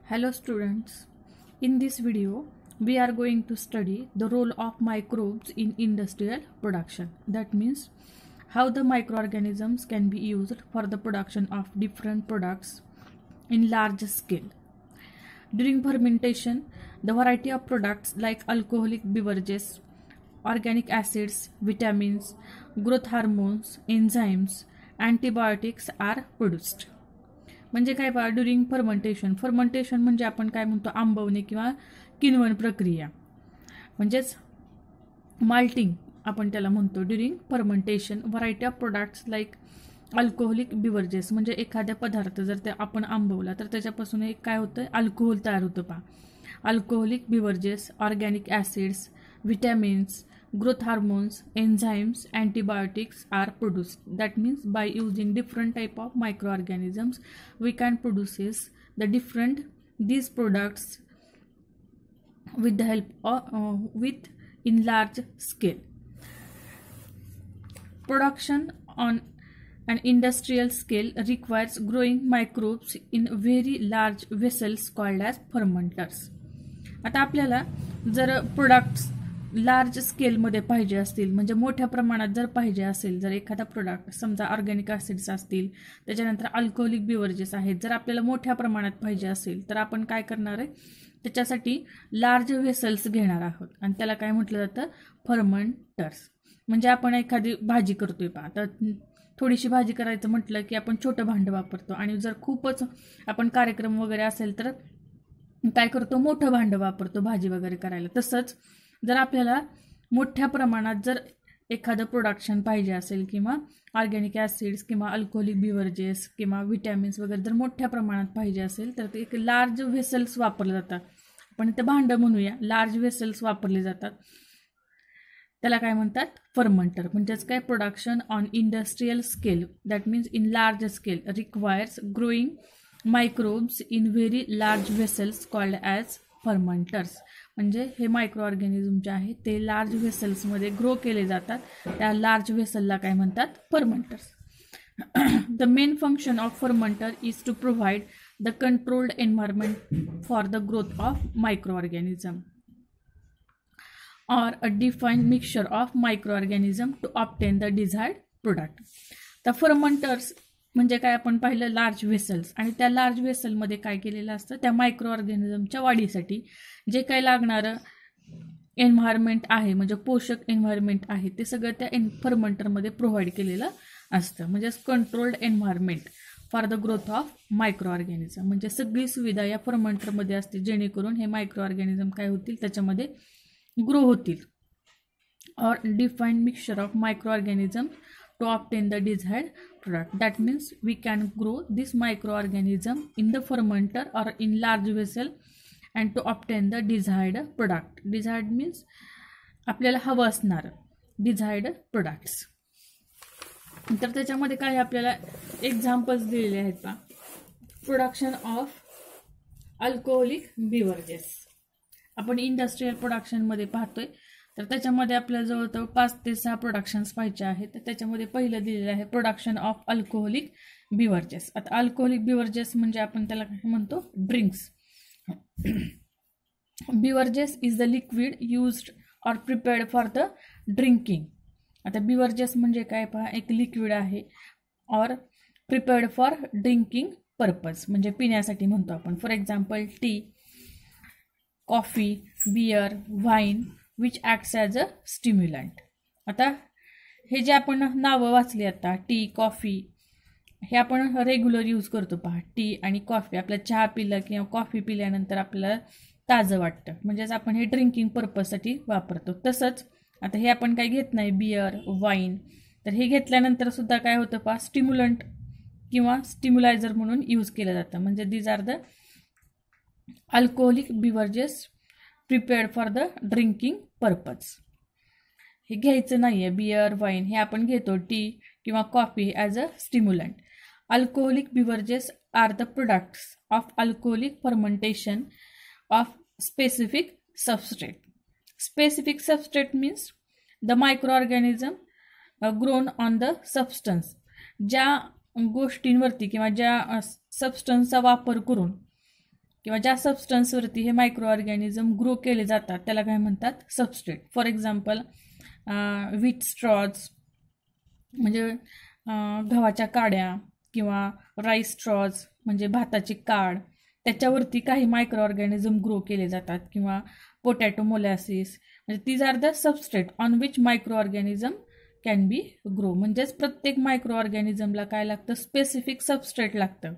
Hello students, in this video we are going to study the role of microbes in industrial production. That means how the microorganisms can be used for the production of different products in large scale. During fermentation, the variety of products like alcoholic beverages, organic acids, vitamins, growth hormones, enzymes, antibiotics are produced. म्हणजे काय पहा, during fermentation म्हणजे आपण काय म्हणतो, आंबवणे किंवा किण्वन प्रक्रिया म्हणजेच माल्टिंग आपण त्याला म्हणतो. During fermentation variety of products like alcoholic beverages म्हणजे एखाद्या पदार्थ जर ते आपण आंबवला तर त्याच्यापासून एक काय होतं, अल्कोहोल तयार होतं पहा. Alcoholic beverages, organic acids, vitamins, growth hormones, enzymes, antibiotics are produced. That means by using different type of microorganisms we can produce these products with the help of with in large scale. Production on an industrial scale requires growing microbes in very large vessels called as fermenters. आता आपल्याला जर products large स्केलमध्ये पाहिजे असतील, म्हणजे मोठ्या प्रमाणात जर पाहिजे असेल, जर एखादा प्रोडक्ट समजा ऑर्गॅनिक ॲसिड्स असतील, त्याच्यानंतर अल्कोहोलिक बिवरेजेस आहेत, जर आपल्याला मोठ्या प्रमाणात पाहिजे असेल तर आपण काय करणार आहे, त्याच्यासाठी लार्ज वेसल्स घेणार आहोत आणि त्याला काय म्हटलं जातं, फर्मेंटर्स. म्हणजे आपण एखादी भाजी करतोय पहा, तर थोडीशी भाजी करायचं म्हटलं की आपण छोटं भांडं वापरतो आणि जर खूपच आपण कार्यक्रम वगैरे असेल तर काय करतो, मोठं भांडं वापरतो भाजी वगैरे करायला. तसंच जर आपल्याला मोठ्या प्रमाणात जर एखादं प्रोडक्शन पाहिजे असेल किंवा ऑर्गॅनिक ॲसिड्स किंवा अल्कोहोलिक बिवरेजेस किंवा विटॅमिन्स वगैरे जर मोठ्या प्रमाणात पाहिजे असेल तर ते एक लार्ज वेसल्स वापरले जातात. आपण इथे भांडं म्हणूया, लार्ज वेसल्स वापरले जातात. त्याला काय म्हणतात, फर्मेंटर. म्हणजेच काय, production on industrial scale, that means in large scale requires growing microbes in very large vessels called as fermenters. म्हणजे हे मायक्रो ऑर्गॅनिझम जे आहे ते लार्ज व्हेसल्समध्ये ग्रो केले जातात. त्या लार्ज व्हेसलला काय म्हणतात, fermenters. The main function of fermenter is to provide the controlled environment for the growth of microorganism or a defined mixture of microorganism to obtain the desired product. तर fermenters म्हणजे काय, आपण पाहिलं large vessels, आणि त्या large व्हेसलमध्ये काय केलेलं असतं, त्या मायक्रो ऑर्गॅनिझमच्या वाढीसाठी जे काही लागणारं एन्व्हायरमेंट आहे, म्हणजे पोषक एन्व्हायरमेंट आहे, ते सगळं त्या फर्मेंटरमध्ये प्रोव्हाइड केलेलं असतं. म्हणजे controlled environment for the growth of micro organism. म्हणजे सगळी सुविधा या फर्मेंटरमध्ये असते जेणेकरून हे मायक्रो ऑर्गॅनिझम काय होतील, त्याच्यामध्ये ग्रो होतील. और defined mixture of microorganism to obtain the desired product. That means we can grow this microorganism in the fermenter और in large vessel and to obtain the desired product. Desired means आपल्याला हवं असणारं desired products. तर त्याच्यामध्ये काय आपल्याला examples दिलेले आहेत पहा. प्रोडक्शन ऑफ अल्कोहोलिक बिवरेजेस आपण इंडस्ट्रियल प्रोडक्शनमध्ये पाहतोय, तर त्याच्यामध्ये आपल्याला जवळजवळ 5 ते 6 प्रोडक्शन्स पाहिजे आहेत. तर त्याच्यामध्ये पहिलं दिलेलं आहे प्रोडक्शन ऑफ अल्कोहोलिक बिवरेजेस. आता अल्कोहोलिक बिवरेजेस म्हणजे आपण त्याला काय म्हणतो, drinks. Beverages is the liquid used or prepared for the drinking. आता बिवरेजेस म्हणजे काय पहा, एक लिक्विड आहे or prepared for drinking purpose, म्हणजे पिण्यासाठी म्हणतो आपण. For example tea, coffee, beer, wine which acts as a stimulant. आता हे जे आपण नावं वाचली आता, टी, कॉफी, हे आपण रेग्युलर यूज करतो पहा. टी आणि कॉफी, आपल्या चहा पिलं किंवा कॉफी पिल्यानंतर आपल्याला ताजं वाटतं, म्हणजेच आपण हे ड्रिंकिंग पर्पजसाठी वापरतो. तसंच आता हे आपण काही घेत नाही, बियर, वाईन, तर हे घेतल्यानंतर सुद्धा काय होतं पहा, स्टिम्युलंट किंवा स्टिम्युलायझर म्हणून यूज केलं जातं. म्हणजे these are the alcoholic beverages prepared for the drinking purpose. हे घ्यायचं नाही आहे, बियर, वाईन हे आपण घेतो, टी किंवा coffee as a stimulant. Alcoholic beverages are the products of alcoholic fermentation of specific substrate. Specific substrate means the microorganism grown on the substance. ज्या गोष्टींवरती किंवा ज्या सबस्टन्सचा वापर करून किंवा ज्या सबस्टन्सवरती हे मायक्रो ऑर्गॅनिझम ग्रो केले जातात त्याला काय म्हणतात substrate. For example wheat straws म्हणजे गव्हाच्या काड्या किंवा राईस स्ट्रॉज म्हणजे भाताची काड, त्याच्यावरती काही मायक्रो ऑर्गॅनिझम ग्रो केले जातात. किंवा पोटॅटो मोलॅसिस म्हणजे these are the substrate on which microorganism can be grow. म्हणजेच प्रत्येक मायक्रो ऑर्गॅनिझमला काय लागतं, स्पेसिफिक सबस्ट्रेट लागतं.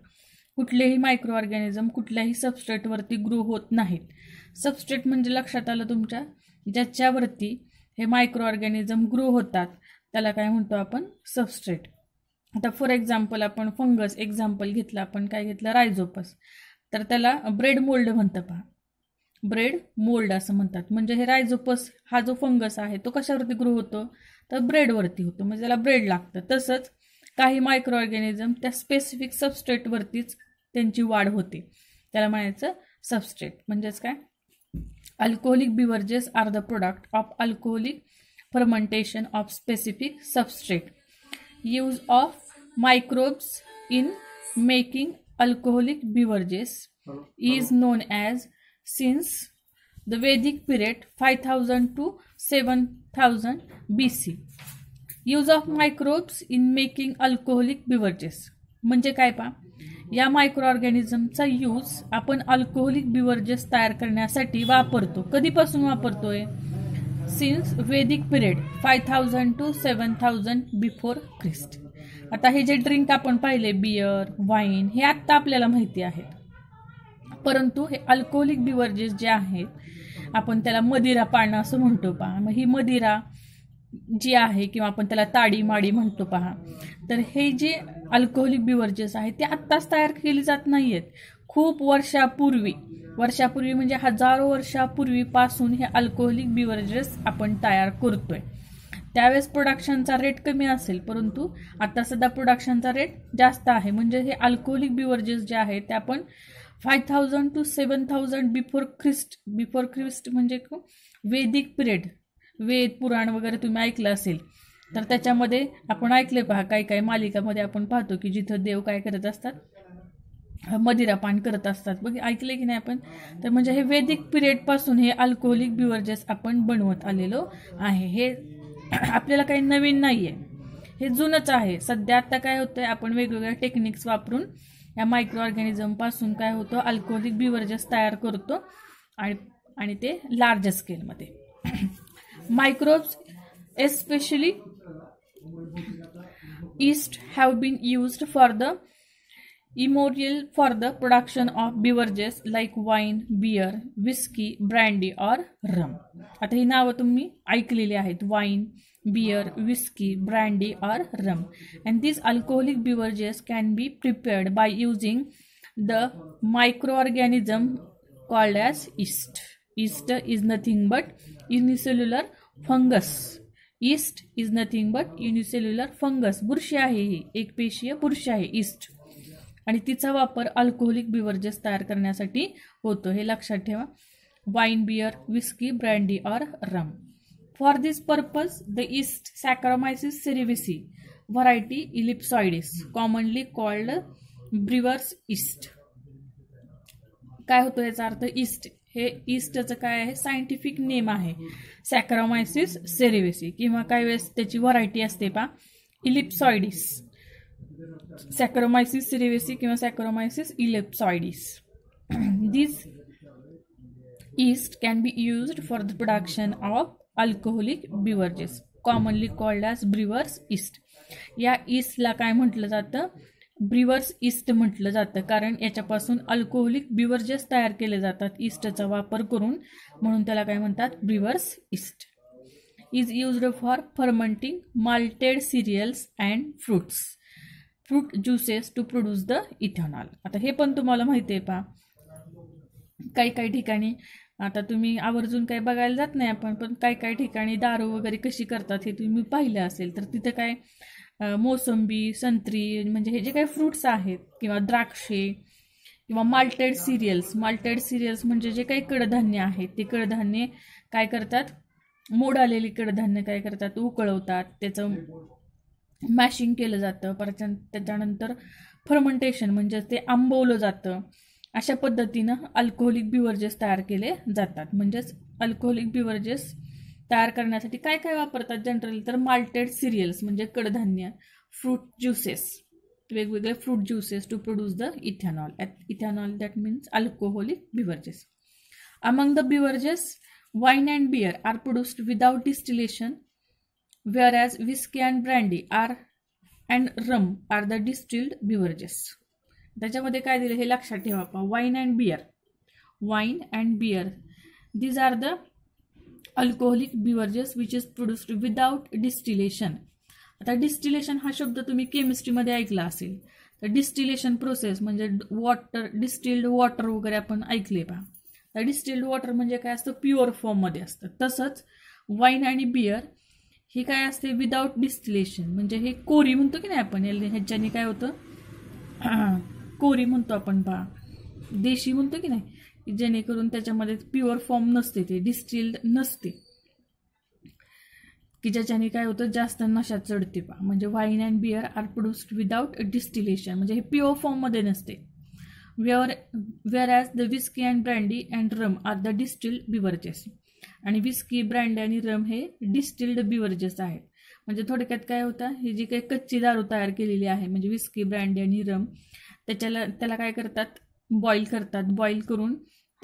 कुठलेही मायक्रो ऑर्गॅनिझम कुठल्याही सबस्ट्रेटवरती ग्रो होत नाहीत. सबस्ट्रेट म्हणजे लक्षात आलं तुमच्या, ज्याच्यावरती हे मायक्रो ऑर्गॅनिझम ग्रो होतात त्याला काय म्हणतो आपण, सबस्ट्रेट. आता फॉर एक्झाम्पल आपण फंगस एक्झाम्पल घेतलं, आपण काय घेतलं, रायझोपस, तर त्याला ब्रेड मोल्ड म्हणतं. पहा, ब्रेड मोल्ड असं म्हणतात. म्हणजे हे रायझोपस हा जो फंगस आहे तो कशावरती ग्रो होतो, तर ब्रेडवरती होतो, म्हणजे त्याला ब्रेड लागतं. तसंच काही मायक्रो ऑर्गॅनिझम त्या स्पेसिफिक सबस्ट्रेटवरतीच त्यांची वाढ होते, त्याला म्हणायचं सबस्ट्रेट. म्हणजेच काय, alcoholic beverages are the product of alcoholic fermentation of specific substrate. Use of microbes in making alcoholic beverages is known as since the Vedic period 5000 to 7000 BC. Use of microbes in making alcoholic beverages. म्हणजे काय पहा, या micro ऑर्गॅनिझमचा use आपण alcoholic बिव्हरेजेस तयार करण्यासाठी वापरतो. कधीपासून वापरतोय, since Vedic period 5000 to 7000 before Christ. आता हे जे ड्रिंक आपण पाहिले, बियर, वाईन, हे आत्ता आपल्याला माहिती आहे. परंतु हे अल्कोहोलिक बिव्हरेजेस जे आहेत आपण त्याला मदिरा पान असं म्हणतो. पहा, मग ही मदिरा जी आहे किंवा आपण त्याला ताडी माडी म्हणतो. पहा, तर हे जे अल्कोहोलिक बिव्हरेजेस आहेत ते आत्ताच तयार केली जात नाहीयेत. खूप वर्षापूर्वी म्हणजे हजारो वर्षापूर्वीपासून हे अल्कोहोलिक बिव्हरेजेस आपण तयार करतोय. त्यावेळेस प्रोडक्शनचा रेट कमी असेल, परंतु आता सध्या प्रोडक्शनचा रेट जास्त आहे. म्हणजे हे अल्कोहोलिक बिव्हरेजेस जे आहेत ते आपण 5000 to 7000 बिफोर ख्रिस्ट म्हणजे वेदिक पिरियड, वेद पुराण वगैरे तुम्ही ऐकलं असेल तर त्याच्यामध्ये आपण ऐकले. पहा, काही मालिकामध्ये आपण पाहतो की जिथं देव काय करत असतात, मदिरा पान करत असतात. बघ, ऐकले की नाही आपण. तर म्हणजे हे वेदिक पिरियड पासून हे अल्कोहोलिक बिव्हरेजेस आपण बनवत आलेलो आहे. हे आपल्याला काही नवीन नाहीये, हे जुनच आहे. सध्या आता काय होतंय, आपण वेगवेगळ्या टेक्निक्स वापरून या मायक्रो ऑर्गॅनिझम पासून काय होतं, अल्कोहोलिक बिव्हरेजेस तयार करतो आणि ते लार्ज स्केलमध्ये. Microbes especially yeast have been used for the production of beverages like wine, beer, whiskey, brandy or rum. आता ही नावं तुम्ही ऐकलेली आहेत, wine, beer, whiskey, brandy or rum. And these alcoholic beverages can be prepared by using the microorganism called as yeast. Yeast is nothing but unicellular fungus. East is nothing but unicellular fungus. बुरशी आहे, ही एक पेशीय बुरशी आहे east, आणि तिचा वापर alcoholic बिव्हरेजेस तयार करण्यासाठी होतो. हे लक्षात ठेवा. Wine, beer, whisky, brandy or rum. For this purpose the yeast Saccharomyces cerevisiae variety ellipsoideus commonly called brewers yeast. काय होतो याचा अर्थ, ईस्ट हे ईस्टचं काय आहे, सायंटिफिक नेम आहे सॅकरोमायसिस सेरिव्हिसी, किंवा काही वेळेस त्याची व्हरायटी असते पहा, इलिप्सॉइडिस. सॅकरोमायसिस सेरिव्हिसी किंवा Saccharomyces ellipsoideus. This yeast can be used for the production of alcoholic beverages commonly called as brewers yeast. या ईस्टला काय म्हटलं जातं, ब्रिवर्स ईस्ट म्हटलं जातं, कारण याच्यापासून अल्कोहोलिक बिव्हरेजेस तयार केले जातात ईस्टचा वापर करून, म्हणून त्याला काय म्हणतात, brewers yeast. Is used for fermenting malted cereals and fruit juices to produce the ethanol. आता हे पण तुम्हाला माहिती आहे पहा, काही ठिकाणी, आता तुम्ही आवर्जून काही बघायला जात नाही आपण, पण काही ठिकाणी दारू वगैरे कशी करतात हे तुम्ही पाहिलं असेल. तर तिथे काय मोसंबी, संत्री, म्हणजे हे जे काही फ्रुट्स आहेत किंवा द्राक्षे किंवा माल्टेड सिरियल्स म्हणजे जे काही कडधान्य आहेत, ते कडधान्य काय करतात, मोड आलेली कडधान्य काय करतात, उकळवतात, त्याचं मॅशिंग केलं जातं. परत त्याच्यानंतर फर्मेंटेशन म्हणजे ते आंबवलं जातं, अशा पद्धतीनं अल्कोहोलिक बिव्हरेजेस तयार केले जातात. म्हणजेच अल्कोहोलिक बिव्हरेजेस तयार करण्यासाठी काय काय वापरतात जनरली, तर माल्टेड सिरियल्स म्हणजे कडधान्य, फ्रूट ज्युसेस, वेगवेगळे fruit juices to produce the ethanol. Ethanol that means alcoholic beverages. Among the beverages, wine and beer are produced without distillation, whereas whiskey and brandy and rum are the distilled beverages. त्याच्यामध्ये काय दिलं हे लक्षात ठेवा. Wine and beer these are the alcoholic beverages which is produced without distillation. आता distillation हा शब्द तुम्ही केमिस्ट्रीमध्ये ऐकला असेल. तर डिस्टिलेशन प्रोसेस म्हणजे वॉटर, डिस्टिल्ड वॉटर वगैरे आपण ऐकले पहा. तर डिस्टिल्ड वॉटर म्हणजे काय असतं, प्युअर फॉर्ममध्ये असतं. तसंच वाईन आणि बियर ही काय असते, विदाउट डिस्टिलेशन म्हणजे हे कोरी म्हणतो की नाही आपण, ह्याच्याने काय होतं, कोरी म्हणतो आपण पहा, देशी म्हणतो की नाही, जेणेकरून त्याच्यामध्ये प्युअर फॉर्म नसते, ते डिस्टिल्ड नसते, की ज्याच्याने काय होतं जास्त नशा चढते पहा. म्हणजे wine and beer are produced without distillation म्हणजे हे प्युअर फॉर्ममध्ये नसते. whereas the whiskey and brandy and rum are the distilled beverages. आणि विस्की, ब्रँडी आणि रम हे डिस्टिल्ड बिव्हरेजेस आहेत. म्हणजे थोडक्यात काय होतं, ही जी काही कच्ची दारू तयार केलेली आहे म्हणजे विस्की, ब्रँडी आणि रम, त्याला काय करतात, बॉईल करतात.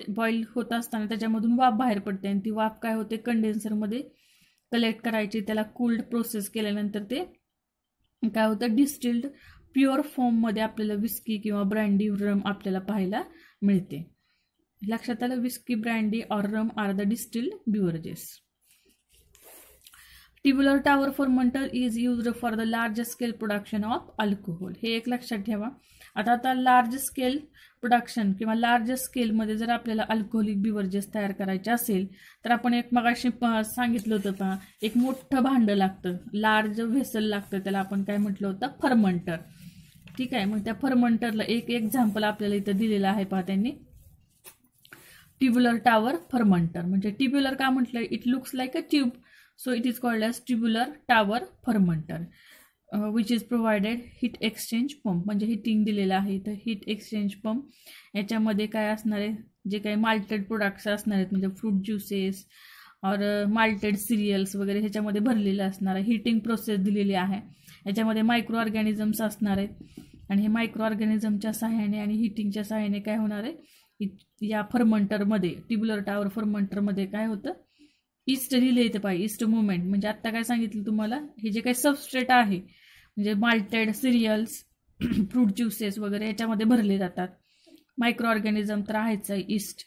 बॉईल होत असताना त्याच्यामधून वाफ बाहेर पडते आणि ती वाफ काय होते, कंडेन्सरमध्ये कलेक्ट करायची. त्याला कूल्ड प्रोसेस केल्यानंतर ते काय होतं, डिस्टिल्ड प्युअर फॉर्ममध्ये आपल्याला विस्की किंवा ब्रँडी, रम आपल्याला पाहायला मिळते. लक्षात आलं, विस्की, ब्रँडी और rum are the distilled beverages. Tubular tower fermenter is used for the large scale production of alcohol. हे एक लक्षात ठेवा. आता लार्ज स्केल प्रोडक्शन किंवा लार्ज स्केलमध्ये जर आपल्याला अल्कोहोलिक बिव्हरेजेस तयार करायचे असेल तर आपण एक मगाशी सांगितलं होतं पहा, एक मोठं भांडं लागतं, लार्ज व्हेसल लागतं, त्याला आपण काय म्हटलं होतं, फर्मंटर. ठीक आहे. मग त्या फर्मंटरला एक एक्झाम्पल आपल्याला इथं दिलेलं आहे पहा त्यांनी, ट्युब्युलर टॉवर फर्मंटर. म्हणजे ट्युब्युलर का म्हटलं, it looks like a tube, so it is called as tubular tower fermenter. Which is provided heat exchange pump, म्हणजे हिटिंग दिलेलं आहे. तर हीट एक्सचेंज पंप याच्यामध्ये काय असणार आहे, जे काही माल्टेड प्रोडक्ट्स असणार आहेत म्हणजे फ्रूट ज्युसेस और माल्टेड सिरियल्स वगैरे ह्याच्यामध्ये भरलेलं असणार आहे. हिटिंग प्रोसेस दिलेली आहे. याच्यामध्ये मायक्रो ऑर्गॅनिझम्स असणार आहेत आणि हे मायक्रो ऑर्गॅनिझमच्या सहाय्याने आणि हिटिंगच्या सहाय्याने काय होणार आहे, या फर्मंटरमध्ये, ट्युब्युलर टॉवर फर्मंटरमध्ये काय होतं, ईस्ट रिले येते पाहिजे, ईस्ट मुवमेंट. म्हणजे आत्ता काय सांगितलं तुम्हाला, हे जे काही सबस्ट्रेट आहे म्हणजे माल्टेड सिरियल्स, फ्रूट ज्युसेस वगैरे याच्यामध्ये भरले जातात. मायक्रो ऑर्गॅनिझम तर आहेच आहे, ईस्ट,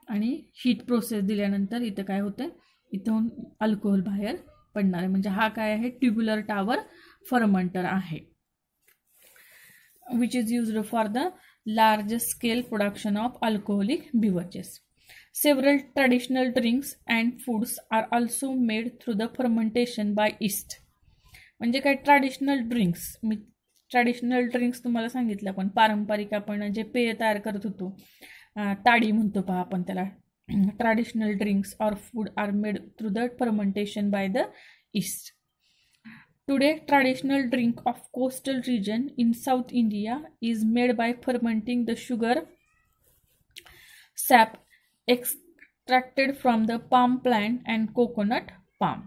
आणि हीट प्रोसेस दिल्यानंतर इथं काय होतं, इथून अल्कोहोल बाहेर पडणार आहे. म्हणजे हा काय आहे, ट्युब्युलर टॉवर फर्मंटर आहे. Which is used for the large scale production of alcoholic beverages. Several traditional drinks and foods are also made through the fermentation by yeast. म्हणजे काय, ट्रॅडिशनल ड्रिंक्स तुम्हाला सांगितलं आपण, पारंपरिक आपण जे पेय तयार करत होतो, ताडी म्हणतो पहा आपण त्याला. ट्रॅडिशनल ड्रिंक्स और food are made through the fermentation by the yeast. Today, traditional drink of coastal region in South India is made by fermenting the sugar sap extracted from the palm plant and coconut palm.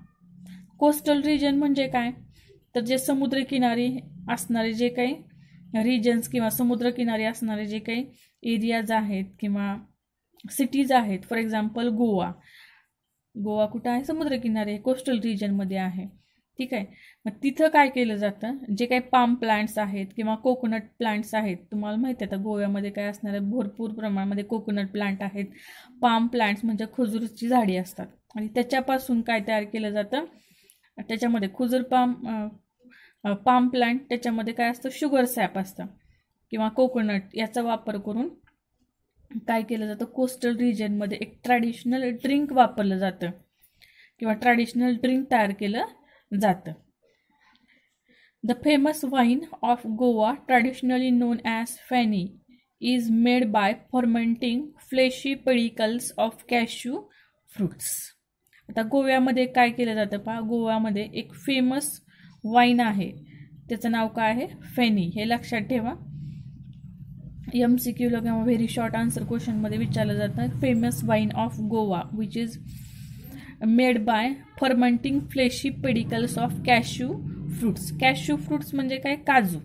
Coastal region म्हणजे काय, तर जे समुद्रकिनारी असणारे जे काही reasons किंवा समुद्रकिनारी असणारे जे काही एरियाज आहेत किंवा सिटीज आहेत, फॉर एक्झाम्पल गोवा कुठं आहे, समुद्रकिनारी आहे, कोस्टल रिजनमध्ये आहे. ठीक आहे. मग तिथं काय केलं जातं, जे काही पाम प्लांट्स आहेत किंवा कोकोनट प्लांट्स आहेत, तुम्हाला माहिती आहे आता गोव्यामध्ये काय असणार आहे, भरपूर प्रमाणामध्ये कोकोनट प्लांट आहेत. पाम प्लांट्स म्हणजे खजूरची झाडी असतात आणि त्याच्यापासून काय तयार केलं जातं, त्याच्यामध्ये पाम प्लांट, त्याच्यामध्ये काय असतं, शुगर सॅप असतं किंवा कोकोनट, याचा वापर करून काय केलं जातं, कोस्टल रिजनमध्ये एक ट्रॅडिशनल ड्रिंक वापरलं जातं किंवा ट्रॅडिशनल ड्रिंक तयार केलं जातं. The famous wine of Goa, traditionally known as Feni, is made by fermenting fleshy pedicles of cashew fruits. आता गोव्यामध्ये काय केलं जातं पहा, गोव्यामध्ये एक फेमस वाईन आहे, त्याचं नाव काय आहे, फेनी. हे लक्षात ठेवा. MCQ किंवा व्हेरी शॉर्ट आन्सर क्वेश्चनमध्ये विचारलं जातं, famous wine of Goa which is made by fermenting fleshy pedicels of cashew fruits. Cashew fruits म्हणजे काय? काजू.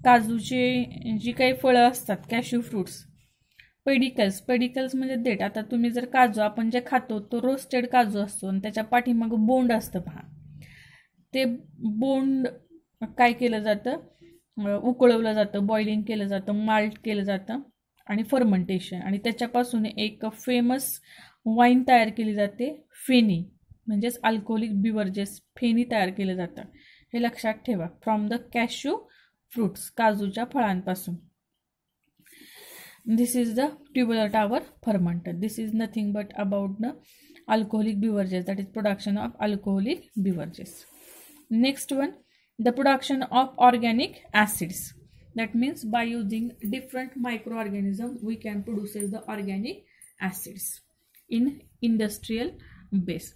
काजूचे जी काही फळं असतात कॅश्यू फ्रुट्स. पेडिकल्स म्हणजे देठ. आता तुम्ही जर काजू आपण जे खातो तो रोस्टेड काजू असतो आणि त्याच्या पाठीमागं बोंड असतं पहा. ते बोंड काय केलं जातं? उकळवलं जातं, बॉइलिंग केलं जातं, माल्ट केलं जातं आणि फर्मेंटेशन, आणि त्याच्यापासून एक फेमस वाईन तयार केली जाते, फेनी म्हणजेच अल्कोहोलिक बिव्हरेजेस. फेनी तयार केलं जातं, हे लक्षात ठेवा. फ्रॉम द कॅश्यू फ्रुट्स, काजूच्या फळांपासून. This is the tubular tower fermenter. This is nothing but about the alcoholic beverages, that is production of alcoholic beverages. Next one, the production of organic acids. That means by using different microorganisms we can produce the organic acids in industrial base.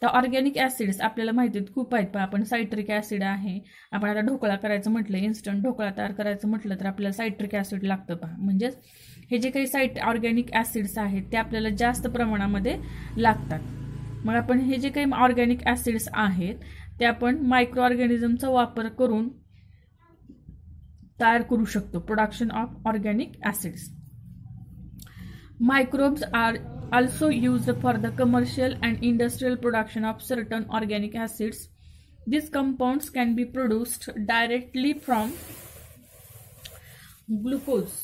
तर organic acids आपल्याला माहिती आहेत, खूप आहेत. पण आपण citric acid आहे. आपण आता ढोकळा करायचं म्हटलं, इन्स्टंट ढोकळा तयार करायचं म्हटलं तर आपल्याला सायट्रिक ॲसिड लागतं पहा. म्हणजेच हे जे काही ऑर्गॅनिक ॲसिड्स आहेत ते आपल्याला जास्त प्रमाणामध्ये लागतात. मग आपण हे जे काही ऑर्गॅनिक ॲसिड्स आहेत ते आपण मायक्रो ऑर्गॅनिझमचा वापर करून तयार करू शकतो. Production of organic acids. Microbes are also used for the commercial and industrial production of certain organic acids. These compounds can be produced directly from glucose.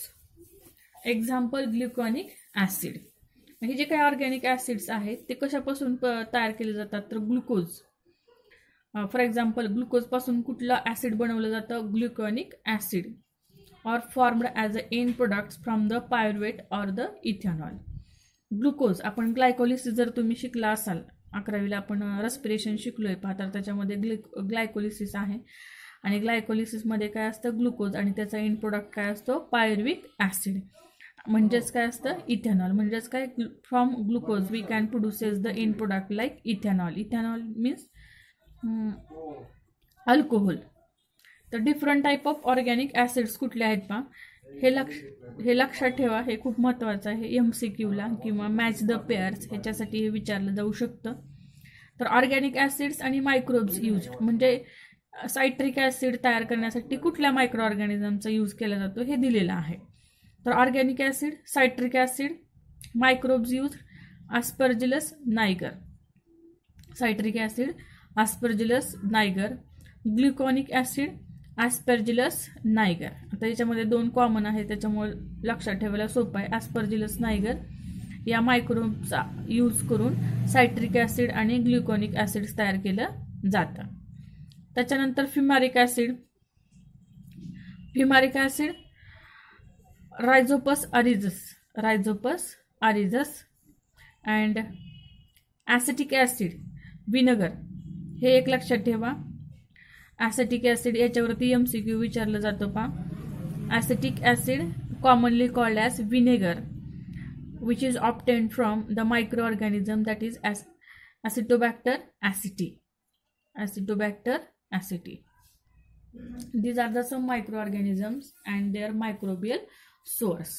Example, gluconic acid. हे जे काही ऑर्गॅनिक ॲसिड्स आहेत ते कशापासून तयार केले जातात? तर ग्लुकोज. फॉर एक्झाम्पल, ग्लुकोजपासून कुठलं ॲसिड बनवलं जातं? Gluconic acid. Or formed as a end products from the pyruvate or the ethanol. Glucose, आपण ग्लायकोलिसिस जर तुम्ही शिकला असाल 11वीला, आपण रेस्पिरेशन शिकलोय पहा, तर त्याच्यामध्ये ग्लायकोलिसिस आहे. आणि ग्लायकोलिसिसमध्ये काय असतं? ग्लुकोज, आणि त्याचा एंड प्रोडक्ट काय असतो? Pyruvic acid. म्हणजेच काय असतं? इथेनॉल. म्हणजेच काय? From glucose we can produces the end product like ethanol. Ethanol means alcohol. तर different type of organic acids कुठले आहेत पहा, हे लक्षात ठेवा. हे खूप महत्त्वाचं आहे. MCQला किंवा मॅच द पेअर्स ह्याच्यासाठी हे विचारलं जाऊ शकतं. तर ऑर्गॅनिक ॲसिड्स आणि मायक्रोब्स यूज, म्हणजे सायट्रिक ॲसिड तयार करण्यासाठी कुठल्या मायक्रो ऑर्गॅनिझमचा यूज केला जातो हे दिलेलं आहे. तर organic acid, citric acid, microbes use, Aspergillus niger. Citric acid Aspergillus niger, gluconic acid Aspergillus niger. आता याच्यामध्ये 2 कॉमन आहे त्याच्यामुळे लक्षात ठेवायला सोपं आहे. ॲस्परजिलस नायगर या मायक्रोबचा यूज करून सायट्रिक ॲसिड आणि ग्लुकॉनिक ॲसिड्स तयार केलं जातं. त्याच्यानंतर fumaric acid. Fumaric acid Rhizopus oryzae and acetic acid vinegar. हे एक लक्षात ठेवा. ॲसिटिक ॲसिड याच्यावरती MCQ विचारलं जातं पहा. Acetic acid commonly called as vinegar which is obtained from the microorganism that is Acetobacter aceti. Acetobacter aceti. These are the some microorganisms and their microbial source.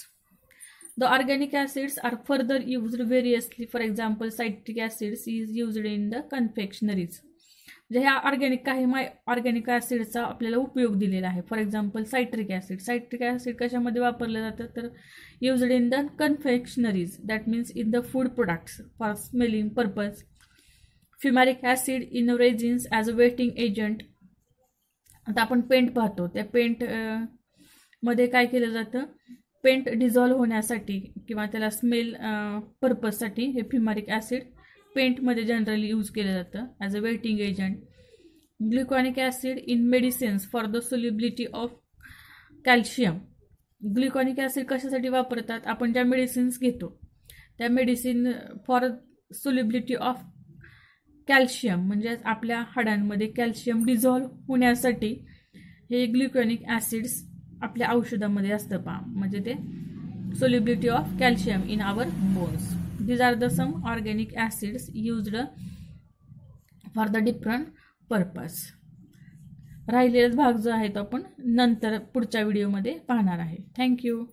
The organic acids are further used variously. For example, citric acid is used in the confectionaries. जे ह्या काही organic ॲसिडचा आपल्याला उपयोग दिलेला आहे. For example, citric acid कशामध्ये वापरलं जातं? तर used in the confectioneries, that means in the food products for smelling purpose. Fumaric acid in resins as a wetting agent. आता आपण पेंट पाहतो, त्या पेंट मध्ये काय केलं जातं? पेंट डिझॉल्व्ह होण्यासाठी किंवा त्याला स्मेल पर्पजसाठी हे फ्युमॅरिक ॲसिड पेंटमध्ये जनरली यूज केलं जातं as a wetting agent. Gluconic acid in medicines for the solubility of calcium. Gluconic acid कशासाठी वापरतात? आपण ज्या मेडिसिन्स घेतो त्या medicine for solubility of calcium, म्हणजे आपल्या हाडांमध्ये कॅल्शियम डिझॉल्व्ह होण्यासाठी हे ग्लुकॉनिक ॲसिड्स आपल्या औषधामध्ये असतं पहा. म्हणजे ते solubility of calcium in our bones. These are the some organic acids used for the different purpose. राहिलेला भाग जो आहे तो आपण नंतर पुढच्या व्हिडिओमध्ये पाहणार आहे. थँक्यू.